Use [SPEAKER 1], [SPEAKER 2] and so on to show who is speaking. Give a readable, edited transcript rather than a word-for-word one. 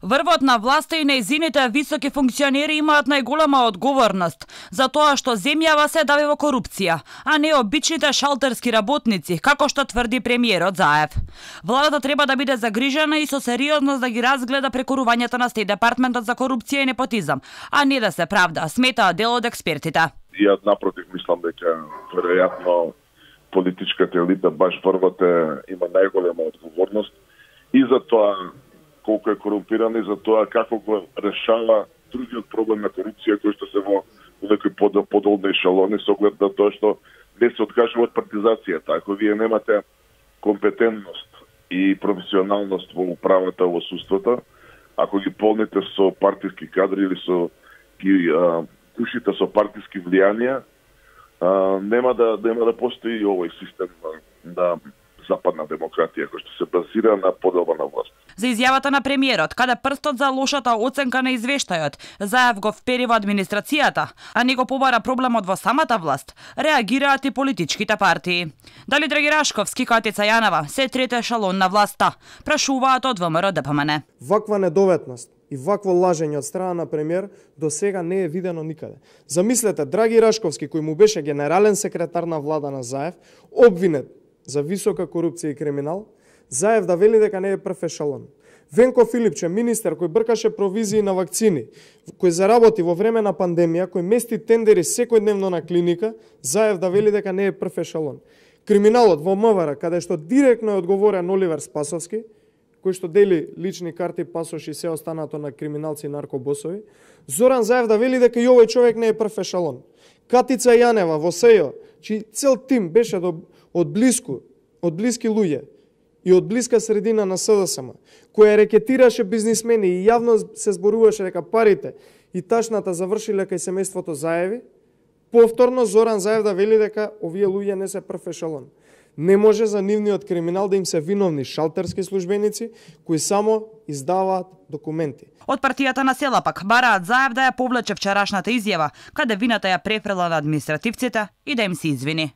[SPEAKER 1] Врвот на власта и нејзините високи функционери имаат најголема одговорност за тоа што земјава се дави во корупција, а не обичните шалтерски работници, како што тврди премиерот Заев. Владата треба да биде загрижена и со сериозност да ги разгледа прекорувањата на Стејт департментот за корупција и непотизам, а не да се правда, сметаат дел од експертите.
[SPEAKER 2] Ја напротив мислам дека веројатно политичката елита баш врвот има најголема одговорност и за тоа колку е корумпиран и за тоа како го решава другиот проблем на корупција кој што се во некои подолни ешелони со оглед на тоа што не се откажува од партизацијата. Ако вие немате компетентност и професионалност во управата, во судството, ако ги полните со партиски кадри или со кушите со партиски влијанија, нема да постои овој систем на западна демократија кој што се базира на поделба на власт.
[SPEAKER 1] За изјавата на премиерот, каде прстот за лошата оценка на извештајот, Заев го впери во администрацијата, а не го побара проблемот во самата власт, реагираат и политичките партии. Дали Драги Рашковски, Катица Јанева се трете ешелон на власта, прашуваат од ВМРО ДПМН.
[SPEAKER 3] Ваква недоветност и вакво лажење од страна на премиер до сега не е видено никаде. Замислете, Драги Рашковски, кој му беше генерален секретар на влада на Заев, обвинет за висока корупција и криминал, Заев да вели дека не е прв ешелон. Венко Филипче, министер кој бркаше провизии на вакцини, кој заработи во време на пандемија, кој мести тендери секојдневно на клиника, Заев да вели дека не е прв ешелон. Криминалот во МВР, каде што директно е одговорен Оливер Спасовски, кој што дели лични карти, пасоши и се останато на криминалци и наркобосови, Зоран Заев да вели дека и овој човек не е прв ешелон. Катица Јанева во СЕЈО, чиј цел тим беше од блиски луѓе и од блиска средина на СДСМ, која рекетираше бизнисмени и јавно се зборуваше дека парите и ташната завршиле кај семејството Заеви, повторно Зоран Заев да вели дека овие луѓе не се прв ешелон. Не може за нивниот криминал да им се виновни шалтерски службеници кои само издаваат документи.
[SPEAKER 1] Од партијата на села пак бараат Заев да ја повлече вчерашната изјава, каде вината ја префрела на административците и да им се извини.